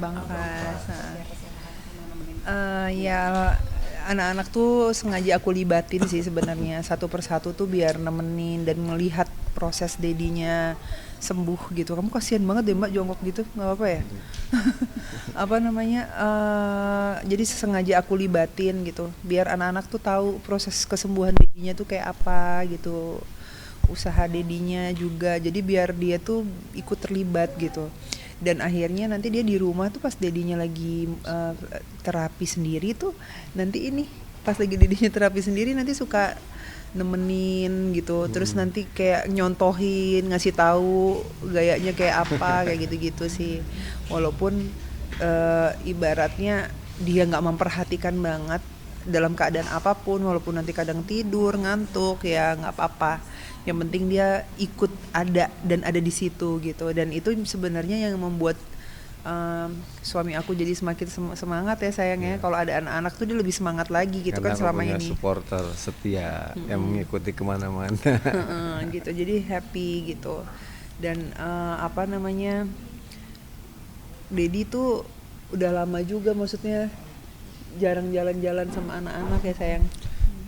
Bangkas. ya kesehatan sama nemenin. Ya anak-anak tuh sengaja aku libatin sih sebenarnya satu persatu tuh biar nemenin dan melihat proses dedinya sembuh gitu. Kamu kasihan banget deh Mbak jongkok gitu, nggak apa-apa ya? Apa namanya? Jadi sengaja aku libatin gitu, biar anak-anak tuh tahu proses kesembuhan dedinya tuh kayak apa gitu, usaha dedinya juga. Jadi biar dia tuh ikut terlibat gitu. Dan akhirnya nanti dia di rumah tuh pas dedinya lagi terapi sendiri tuh nanti ini pas lagi dedinya terapi sendiri nanti suka nemenin gitu, terus nanti kayak nyontohin, ngasih tahu gayanya kayak apa kayak gitu-gitu sih. Walaupun ibaratnya dia nggak memperhatikan banget dalam keadaan apapun, walaupun nanti kadang tidur ngantuk ya nggak apa-apa, yang penting dia ikut ada dan ada di situ gitu. Dan itu sebenarnya yang membuat suami aku jadi semakin semangat ya sayangnya. Kalau ada anak-anak tuh dia lebih semangat lagi gitu Karena kan aku selama punya ini. supporter setia yang mengikuti kemana-mana. Gitu jadi happy gitu. Dan apa namanya, Dedi tuh udah lama juga, maksudnya jarang jalan-jalan sama anak-anak ya sayang.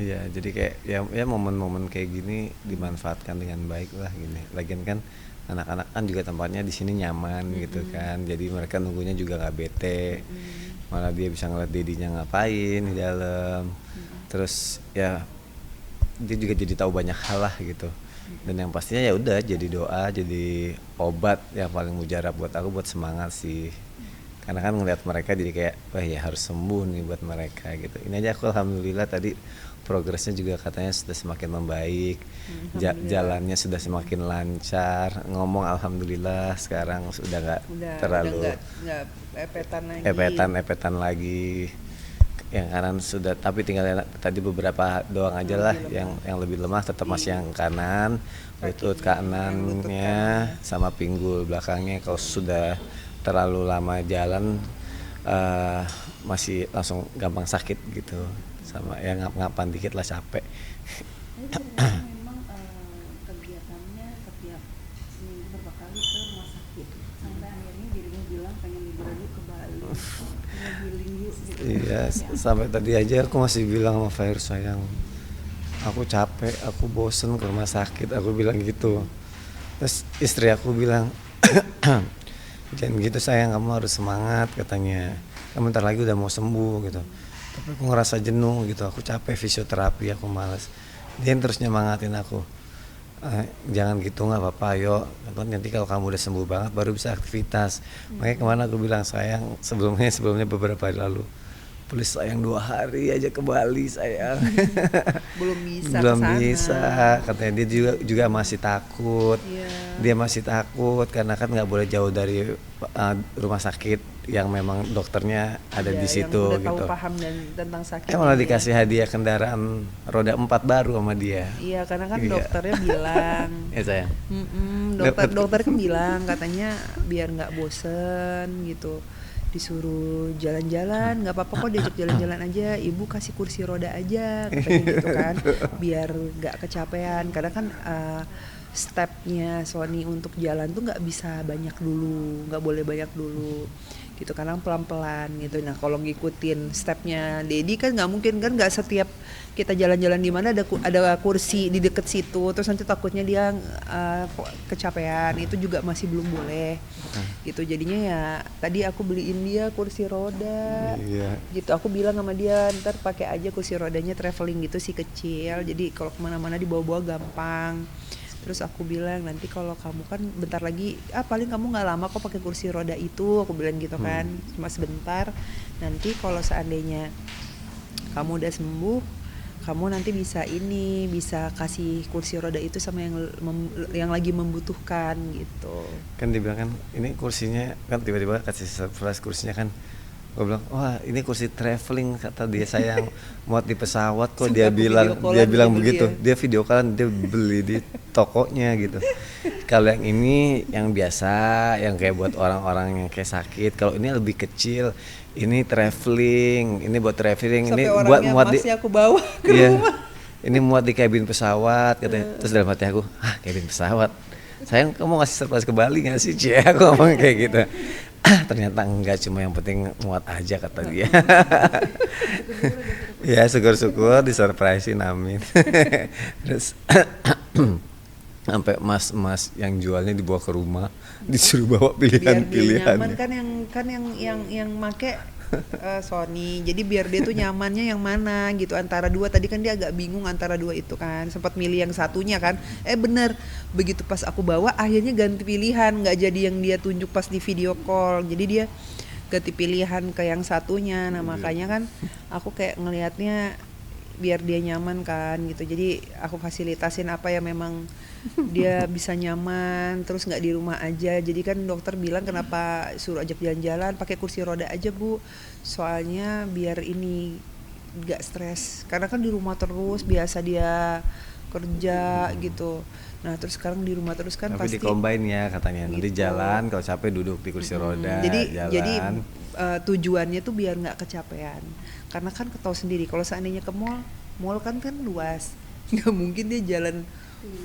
Iya, jadi kayak ya momen-momen kayak gini dimanfaatkan dengan baik lah gini. Lagian kan anak-anak kan juga tempatnya di sini nyaman gitu kan. Jadi mereka nunggunya juga nggak bete. Malah dia bisa ngeliat dedinya ngapain di dalam. Terus ya dia juga jadi tahu banyak hal lah gitu. Dan yang pastinya ya udah jadi doa, jadi obat yang paling mujarab buat aku, buat semangat sih. Karena kan ngeliat mereka jadi kayak wah ya harus sembuh nih buat mereka gitu. Ini aja aku alhamdulillah tadi progresnya juga katanya sudah semakin membaik, jalannya sudah semakin lancar, ngomong alhamdulillah sekarang sudah nggak terlalu nggak epetan lagi. Yang kanan sudah, tapi tinggal tadi beberapa doang aja lah yang lebih lemah, tetap masih yang kanan, lutut kanannya sama pinggul belakangnya. Kalau sudah terlalu lama jalan masih langsung gampang sakit gitu, sama ya ngap-ngapan dikit lah capek. Memang kegiatannya setiap seminggu berapa kali ke rumah sakit sampai akhirnya dirinya bilang pengen liburan dulu ke Bali, healing yuk gitu. Iya, sampai tadi aja aku masih bilang sama Fahir, sayang aku capek, aku bosen ke rumah sakit, aku bilang gitu. Terus istri aku bilang jangan gitu sayang, kamu harus semangat katanya, kamu bentar lagi udah mau sembuh gitu. Tapi aku ngerasa jenuh gitu, aku capek fisioterapi, aku malas. Dia terus nyemangatin aku, jangan gitu, nggak apa-apa, ayo nanti kalau kamu udah sembuh banget baru bisa aktivitas. Makanya kemana aku bilang sayang, sebelumnya beberapa hari lalu, please sayang 2 hari aja ke Bali sayang. belum bisa Belum kesana. bisa, katanya dia juga masih takut. Dia masih takut karena kan nggak boleh jauh dari rumah sakit yang memang dokternya ada di situ yang udah gitu. tahu paham dan tentang sakit. Malah dikasih hadiah kendaraan roda 4 baru sama dia. Iya, karena kan Iya. dokternya bilang Ya sayang. dokter kan bilang katanya biar nggak bosen gitu, disuruh jalan-jalan, nggak apa-apa kok diajak jalan-jalan aja, ibu kasih kursi roda aja katanya gitu kan, biar nggak kecapean. Karena kan stepnya Sony untuk jalan tuh nggak bisa banyak dulu, nggak boleh banyak dulu gitu, karena pelan-pelan gitu. Nah kalau ngikutin stepnya Dedi kan nggak mungkin kan, nggak setiap kita jalan-jalan di mana ada kursi di deket situ, terus nanti takutnya dia kecapean, itu juga masih belum boleh gitu. Jadinya ya tadi aku beliin dia kursi roda. Iya. Gitu, aku bilang sama dia ntar pakai aja kursi rodanya traveling gitu sih, kecil, jadi kalau kemana-mana dibawa-bawa gampang. Terus aku bilang nanti kalau kamu kan bentar lagi paling kamu nggak lama kok pakai kursi roda itu, aku bilang gitu kan, cuma sebentar. Nanti kalau seandainya kamu udah sembuh, kamu nanti bisa kasih kursi roda itu sama yang lagi membutuhkan gitu. Kan dibilang kan ini kursinya, kan tiba-tiba kasih surprise kursinya kan. Gue bilang, wah ini kursi traveling kata dia sayang, muat di pesawat kok. Dia bilang begitu. Dia video callan, dia beli di tokonya gitu. Kalau yang ini yang biasa, yang kayak buat orang-orang yang kayak sakit. Kalau ini lebih kecil, ini traveling, ini buat traveling. Sampai ini buat muat di, aku bawa ke rumah. Ini muat di kabin pesawat katanya. Terus dalam hati aku, kabin pesawat, sayang kamu ngasih surprise ke Bali nggak sih, Cie? Aku ngomong kayak gitu. Ternyata enggak, cuma yang penting muat aja kata dia. Ya syukur-syukur disurprisein, amin. Terus sampai mas-mas yang jualnya dibawa ke rumah, disuruh bawa Biar dia pilihan-pilihan. nyaman kan yang make Sony. Jadi biar dia tuh nyamannya yang mana gitu antara dua. Tadi kan dia agak bingung antara dua itu kan. Sempat milih yang satunya kan. Bener. Begitu pas aku bawa akhirnya ganti pilihan, nggak jadi yang dia tunjuk pas di video call. Jadi dia ganti pilihan ke yang satunya. Nah, makanya kan aku kayak ngelihatnya biar dia nyaman kan gitu. Jadi aku fasilitasin apa ya memang dia bisa nyaman, terus nggak di rumah aja. Jadi kan dokter bilang kenapa suruh ajak jalan-jalan pakai kursi roda aja Bu, soalnya biar ini nggak stres karena kan di rumah terus biasa dia kerja gitu. Nah terus sekarang di rumah terus kan Tapi pasti di-combine ya katanya, nanti gitu. jalan kalau capek duduk di kursi roda, Jadi jalan. tujuannya tuh biar nggak kecapean. Karena kan ketahui sendiri kalau seandainya ke mall kan luas, nggak mungkin dia jalan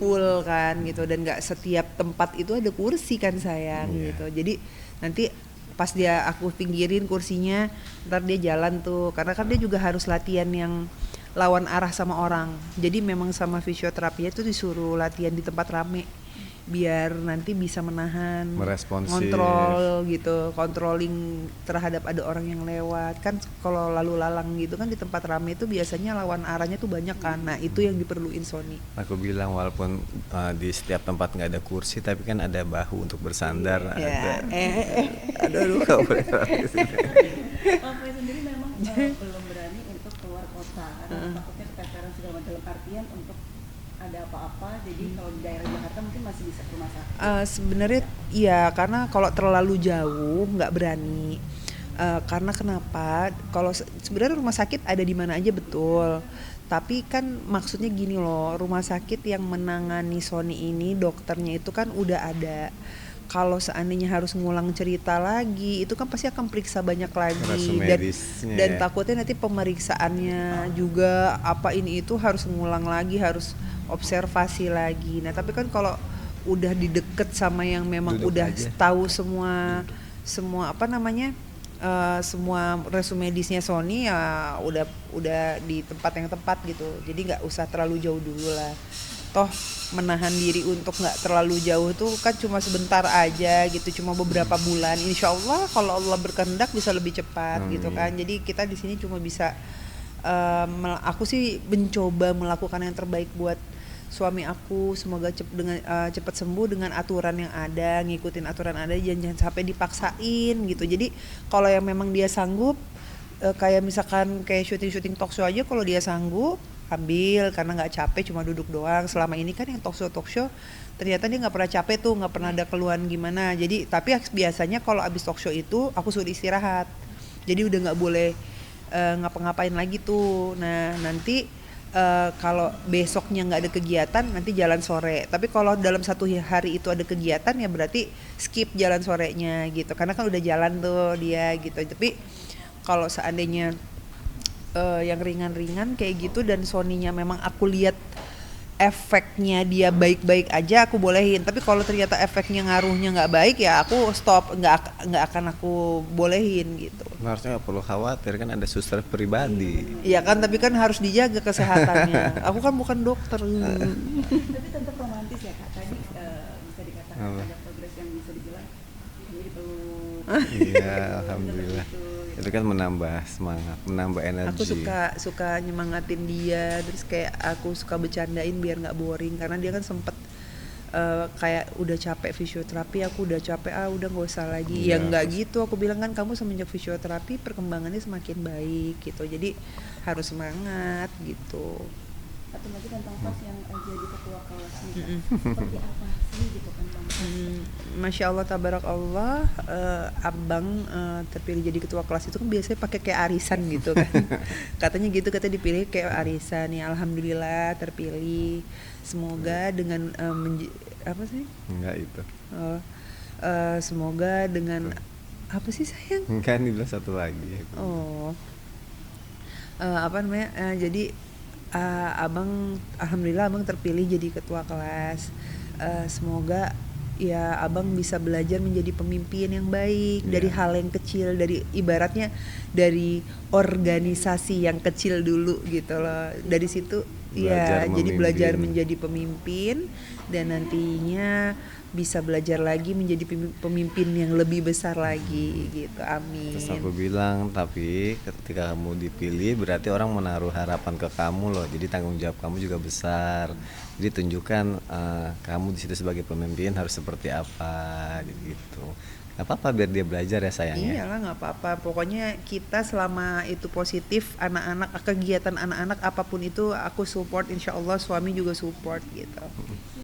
full kan gitu, dan nggak setiap tempat itu ada kursi kan sayang gitu. Jadi nanti pas aku pinggirin kursinya, ntar dia jalan tuh, karena kan dia juga harus latihan yang lawan arah sama orang. Jadi memang sama fisioterapinya tuh disuruh latihan di tempat rame biar nanti bisa menahan, Meresponsif. kontrol gitu, controlling terhadap ada orang yang lewat. Kan kalau lalu lalang gitu kan di tempat rame itu biasanya lawan arahnya tuh banyak kan. Nah itu yang diperluin Sony. Aku bilang walaupun di setiap tempat nggak ada kursi, tapi kan ada bahu untuk bersandar. Ya, Aduh, nggak boleh lari di sini. Pak Fai sendiri memang belum berani untuk keluar kota karena takutnya keteteran segala macam, dalam artian untuk ada apa-apa, jadi kalau di daerah Jakarta mungkin masih bisa ke rumah sakit. Sebenarnya iya, karena kalau terlalu jauh nggak berani. Karena kenapa? Kalau sebenarnya rumah sakit ada di mana aja betul. Tapi kan maksudnya gini loh, rumah sakit yang menangani Sony ini dokternya itu kan udah ada. Kalau seandainya harus ngulang cerita lagi, itu kan pasti akan periksa banyak lagi dan takutnya nanti pemeriksaannya juga apa ini itu harus ngulang lagi, harus observasi lagi. Nah tapi kan kalau udah dideket sama yang memang Duduk udah aja. tahu semua apa namanya, semua resume medisnya Sony ya udah di tempat yang tepat gitu. Jadi nggak usah terlalu jauh dulu lah. Toh menahan diri untuk nggak terlalu jauh tuh kan cuma sebentar aja gitu, cuma beberapa bulan. Insya Allah kalau Allah berkehendak bisa lebih cepat gitu kan. Jadi kita di sini cuma bisa aku sih mencoba melakukan yang terbaik buat suami aku, semoga cepat sembuh dengan aturan yang ada, ngikutin aturan ada, jangan sampai dipaksain gitu. Jadi kalau yang memang dia sanggup, kayak misalkan kayak syuting talk show aja, kalau dia sanggup ambil karena nggak capek, cuma duduk doang. Selama ini kan yang talk show ternyata dia nggak pernah capek tuh, nggak pernah ada keluhan gimana. Jadi tapi biasanya kalau abis talk show itu aku suruh istirahat, jadi udah nggak boleh ngapa-ngapain lagi tuh. Nah nanti kalau besoknya nggak ada kegiatan nanti jalan sore, tapi kalau dalam satu hari itu ada kegiatan ya berarti skip jalan sorenya gitu, karena kan udah jalan tuh dia gitu. Tapi kalau seandainya yang ringan-ringan kayak gitu dan Sony-nya memang aku lihat efeknya dia baik-baik aja, aku bolehin. Tapi kalau ternyata efeknya ngaruhnya nggak baik ya aku stop, nggak akan aku bolehin gitu. Harusnya nggak perlu khawatir, kan ada suster pribadi. Iya kan, tapi kan harus dijaga kesehatannya. Aku kan bukan dokter. Tapi tetap romantis ya Kak, tadi bisa dikatakan ada progres yang bisa dibilang jadi peluk. Iya, alhamdulillah. Itu kan menambah semangat, menambah energi. Aku suka nyemangatin dia, terus kayak aku suka bercandain biar nggak boring, karena dia kan sempet kayak udah capek fisioterapi, aku udah capek, udah nggak usah lagi. Ya nggak gitu, aku bilang kan kamu semenjak fisioterapi perkembangannya semakin baik gitu, jadi harus semangat gitu. Satu lagi tentang pas yang jadi ketua kelas nih, seperti apa sih gitu kan Bang? Masya Allah, tabarak Allah, abang terpilih jadi ketua kelas itu kan biasanya pakai kayak arisan gitu kan. Katanya gitu, katanya dipilih kayak arisan. Ya alhamdulillah terpilih. Semoga dengan apa sih? Enggak itu. Semoga dengan apa sih sayang? Kan dibilang satu lagi. Apa namanya? Jadi abang, alhamdulillah abang terpilih jadi ketua kelas. Semoga ya abang bisa belajar menjadi pemimpin yang baik dari Iya. hal yang kecil, dari ibaratnya dari organisasi yang kecil dulu gitu loh. Dari situ Belajar ya jadi belajar memimpin. menjadi pemimpin dan nantinya bisa belajar lagi menjadi pemimpin yang lebih besar lagi gitu. Terus aku Amin. bilang, tapi ketika kamu dipilih berarti orang menaruh harapan ke kamu loh. Jadi tanggung jawab kamu juga besar. Jadi tunjukkan kamu di situ sebagai pemimpin harus seperti apa gitu. Gak apa-apa biar dia belajar ya sayang ya. Iyalah nggak apa-apa. Pokoknya kita selama itu positif, anak-anak kegiatan anak-anak apapun itu aku support. Insya Allah suami juga support gitu.